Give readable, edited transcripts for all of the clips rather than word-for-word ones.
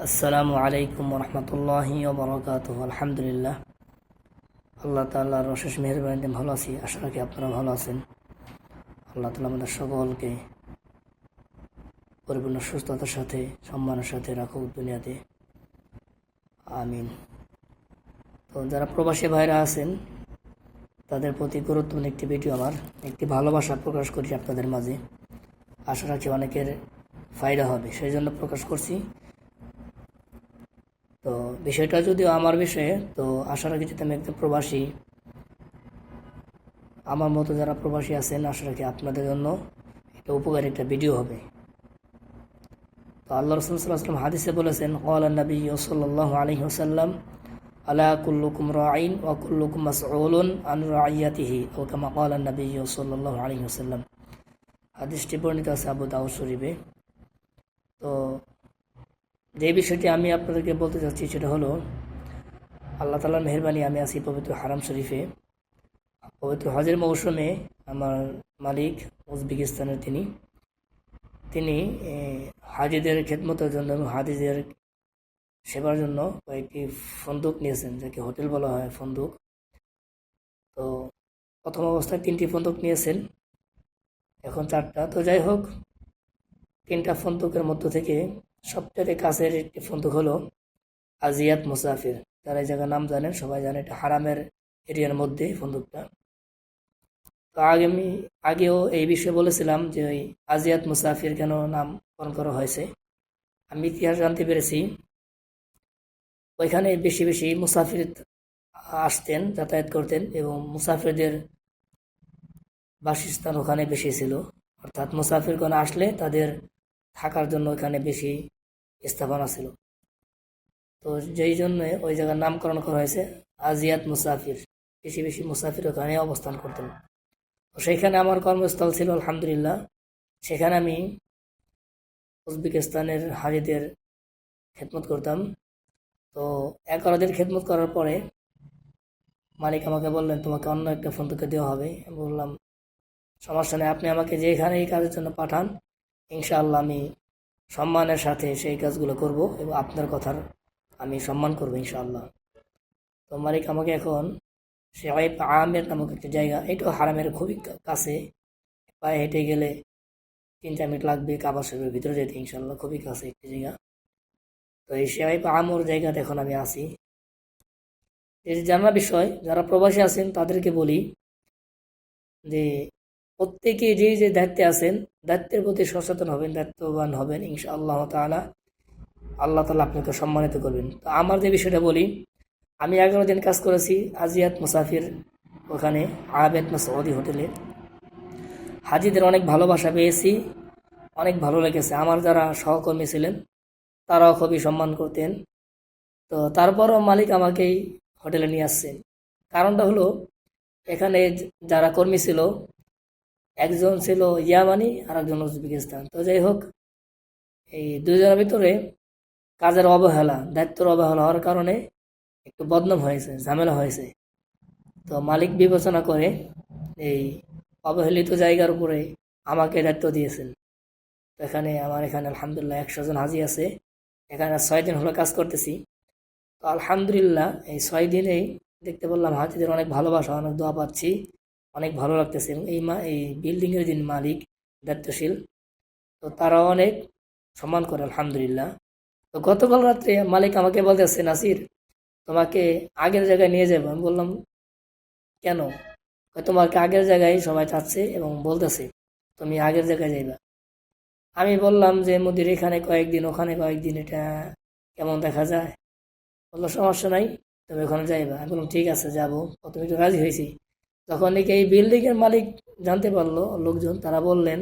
আসসালামু আলাইকুম রহমতুল্লাহি ওবরাকাতুহু। আলহামদুলিল্লাহ, আল্লাহ তাআলার অশেষ মেহেরবানিতে ভালো আছি। আশা রাখি আপনারা ভালো আছেন। আল্লাহ তাআলা আমাদের সকলকে পরিপূর্ণ সুস্থতার সাথে সম্মানের সাথে রাখুক দুনিয়াতে, আমিন। তো যারা প্রবাসী ভাইরা আছেন তাদের প্রতি গুরুত্বপূর্ণ একটি ভিডিও, আমার একটি ভালোবাসা প্রকাশ করি আপনাদের মাঝে। আশা রাখি অনেকের ফায়দা হবে, সেই জন্য প্রকাশ করছি। তো বিষয়টা যদিও আমার বিষয়ে, তো আশা রাখি যদি আমি একজন প্রবাসী, আমার মতো যারা প্রবাসী আছেন, আশা রাখি আপনাদের জন্য একটা উপকারী একটা ভিডিও হবে। তো আল্লাহ রাসূল সাল্লাল্লাহু আলাইহি ওয়াসাল্লাম হাদিসে বলেছেন, ক্বালা নবী সাল্লাল্লাহু আলাইহি ওয়াসাল্লাম, আলা কুল্লুকুম রাঈন ওয়া কুল্লুকুম মাসউলুন আন রাইয়াতিহি, ও কামা ক্বালা নবী সাল্লাল্লাহু আলাইহি ওয়াসাল্লাম। হাদিসটি বর্ণিত আছে আবু দাউদ শরীফে। তো যে বিষয়টি আমি আপনাদেরকে বলতে চাচ্ছি সেটা হলো, আল্লাহ তাআলার মেহেরবানি, আমি আছি পবিত্র হারাম শরীফে। পবিত্র হজের মৌসুমে আমার মালিক উজবেকিস্তানের তিনি হাজিদের খেদমতের জন্য এবং হাজিদের সেবার জন্য কয়েকটি ফন্দুক নিয়েছেন, যাকে হোটেল বলা হয়, ফন্দুক। তো প্রথম অবস্থায় 3টি ফন্দুক নিয়েছেন, এখন 4টা। তো যাই হোক, 3টা ফন্দুকের মধ্য থেকে সবচেয়ে কাছের একটি ফন্দুক হলো আজিয়াত মুসাফির। যারা এই জায়গার নাম জানেন, সবাই জানে এটা হারামের এরিয়ার মধ্যে ফন্দুকটা। তো আমি আগেও এই বিষয়ে বলেছিলাম যে ওই আজিয়াত মুসাফির কেন নামকরণ করা হয়েছে। আমি ইতিহাস জানতে পেরেছি, ওইখানে বেশি বেশি মুসাফির আসতেন, যাতায়াত করতেন, এবং মুসাফিরদের বাসস্থান ওখানে বেশি ছিল। অর্থাৎ মুসাফিরগণ আসলে তাদের থাকার জন্য ওখানে বেশি স্থাপনা ছিল। তো যেই জন্য ওই জায়গার নামকরণ করা হয়েছে আজিয়াত মুসাফির। বেশি বেশি মুসাফির ওখানে অবস্থান করতেন। তো সেইখানে আমার কর্মস্থল ছিল, আলহামদুলিল্লাহ। সেখানে আমি উজবেকিস্তানের হাজিদের খেদমত করতাম। তো 11 দিন খেদমত করার পরে মালিক আমাকে বললেন, তোমাকে অন্য একটা ফন্দুকে দেওয়া হবে। আমি বললাম, সমস্যা নেই, আপনি আমাকে যেখানে এই কাজের জন্য পাঠান, ইনশাআল্লাহ আমি সম্মানের সাথে সেই কাজগুলো করব এবং আপনার কথার আমি সম্মান করব ইনশাআল্লাহ। তো মালিক আমাকে এখন শেখাইব আমের নামক একটা জায়গা, এটাও হারামের খুবই কাছে, পায়ে হেঁটে গেলে 3-4 মিনিট লাগবে কাবা শরীফের ভিতরে যেতে, ইনশাআল্লাহ খুবই কাছে একটি জায়গা। তো এই শেখাইব আমর জায়গাতে এখন আমি আছি। এই জানার বিষয়, যারা প্রবাসী আছেন তাদেরকে বলি যে প্রত্যেকে যে যে দায়িত্বে আছেন, দায়িত্বের প্রতি সচেতন হবেন, দায়িত্ববান হবেন, ইনশাআল্লাহ তাআলা আল্লাহ তাআলা আপনাকে সম্মানিত করবেন। তো আমার যে বিষয়টা বলি, আমি 11 দিন কাজ করেছি আজিয়াত মুসাফির, ওখানে আবেদ মাসউদি হোটেলে। হাজিদের অনেক ভালোবাসা পেয়েছি, অনেক ভালো লেগেছে। আমার যারা সহকর্মী ছিলেন তারাও খুবই সম্মান করতেন। তো তারপরও মালিক আমাকেই হোটেলে নিয়ে আসছেন। কারণটা হলো, এখানে যারা কর্মী ছিল, একজন ছিল ইয়ামানি আর একজন উজবেকিস্তান। তো যাই হোক, এই দুইজনের ভিতরে কাজের অবহেলা, দায়িত্বের অবহেলা হওয়ার কারণে একটু বদনাম হয়েছে, ঝামেলা হয়েছে। তো মালিক বিবেচনা করে এই অবহেলিত জায়গার উপরে আমাকে দায়িত্ব দিয়েছেন। তো এখানে আলহামদুলিল্লাহ 100 জন হাজি আছে। এখানে 6 দিন হলো কাজ করতেছি। তো আলহামদুলিল্লাহ এই 6 দিনেই দেখতে বললাম হাজিদের অনেক ভালোবাসা, অনেক দোয়া পাচ্ছি, অনেক ভালো লাগতেছে। এবং এই বিল্ডিংয়ের যিনি মালিক, দায়িত্বশীল, তো তারাও অনেক সম্মান করে আলহামদুলিল্লাহ। তো গতকাল রাত্রে মালিক আমাকে বলতেছে, নাসির, তোমাকে আগের জায়গায় নিয়ে যাবো। আমি বললাম, কেন? তোমাকে আগের জায়গায় সবাই চাচ্ছে এবং বলতেছে তুমি আগের জায়গায় যাইবা। আমি বললাম যে মুদির, এখানে কয়েকদিন ওখানে কয়েকদিন, এটা কেমন দেখা যায়? বললো, সমস্যা নাই, তবে ওখানে যাইবা। আমি বললাম, ঠিক আছে, যাবো। প্রথমে একটু রাজি হয়েছি। যখন নাকি এই বিল্ডিংয়ের মালিক জানতে পারলো, লোকজন, তারা বললেন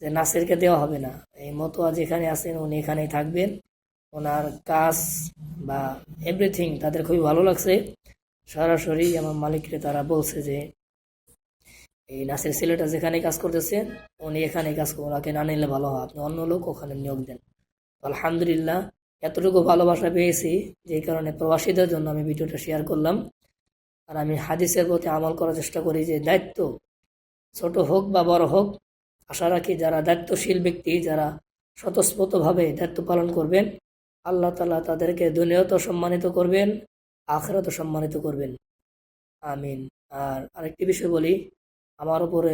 যে নাসিরকে দেওয়া হবে না, এই মতোয়া যেখানে আছেন উনি এখানেই থাকবেন। ওনার কাজ বা এভরিথিং তাদের খুবই ভালো লাগছে। সরাসরি আমার মালিককে তারা বলছে যে এই নাসির ছেলেটা যেখানে কাজ করতেছে উনি এখানে কাজ করবেন, ওনাকে না নিলে ভালো হয়, আপনি অন্য লোক ওখানে নিয়োগ দেন। আলহামদুলিল্লাহ, এতটুকু ভালোবাসা পেয়েছি, যেই কারণে প্রবাসীদের জন্য আমি ভিডিওটা শেয়ার করলাম। আর আমি হাদিসের প্রতি আমল করার চেষ্টা করি যে দায়িত্ব ছোট হোক বা বড় হোক, আশা রাখি যারা দায়িত্বশীল ব্যক্তি, যারা স্বতঃস্ফূর্তভাবে দায়িত্ব পালন করবেন, আল্লাহ তাআলা তাদেরকে দুনিয়াতে সম্মানিত করবেন, আখিরাতে সম্মানিত করবেন। আমিন। আর আরেকটি বিষয় বলি, আমার উপরে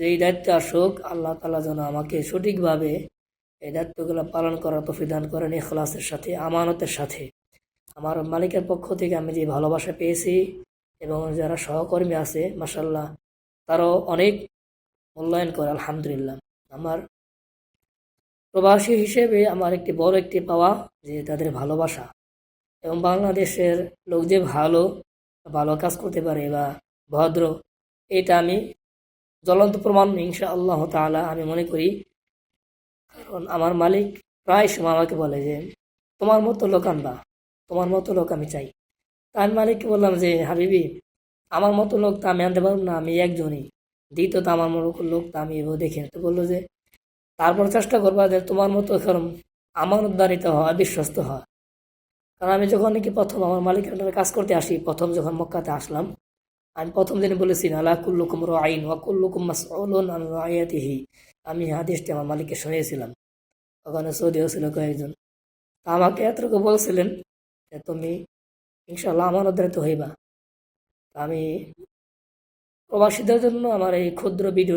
যেই দায়িত্ব আসুক, আল্লাহ তাআলা যেন আমাকে সঠিকভাবে এই দায়িত্বগুলো পালন করার তৌফিক দান করেন, ইখলাসের সাথে, আমানতের সাথে। আমার মালিকের পক্ষ থেকে আমি যে ভালোবাসা পেয়েছি এবং যারা সহকর্মী আছে মাশাআল্লাহ, তারাও অনেক মূল্যায়ন করে, আলহামদুলিল্লাহ। আমার প্রবাসী হিসেবে আমার একটি বড় একটি পাওয়া যে তাদের ভালোবাসা, এবং বাংলাদেশের লোক যে ভালো ভালো কাজ করতে পারে বা ভদ্র, এটা আমি জ্বলন্ত প্রমাণ ইনশাআল্লাহ তাআলা আমি মনে করি। কারণ আমার মালিক প্রায় সময় আমাকে বলে যে তোমার মতো লোক আনবা, তোমার মতো লোক আমি চাই। তা আমি মালিককে বললাম যে হাবিবি, আমার মতো লোক তো আমি আনতে পারবো না, আমি একজনই। দ্বিতীয়ত আমার মতো লোক তো আমি এভাবে দেখি না। তো বললো যে তারপর চেষ্টা করবা যে তোমার মতো এখন আমানতদারিত হওয়া, বিশ্বস্ত হওয়া। কারণ আমি যখন নাকি প্রথম আমার মালিকের আন্ডারে কাজ করতে আসি, প্রথম যখন মক্কাতে আসলাম, আমি প্রথম দিনে বলেছি আলা কুল্লুকুম রাইন ওয়া কুল্লুকুম মাসউলুন আন রাইয়াতিহি। আমি হাদিসটি আমার মালিককে শুনিয়েছিলাম, ওখানে সৌদিও ছিল কয়েকজন। তা আমাকে এতটুকু বলছিলেন যে তুমি ইনশাআল্লাহ আমানতদারিত হইবা। তা আমি প্রবাসীদের জন্য আমার এই ক্ষুদ্র ভিডিও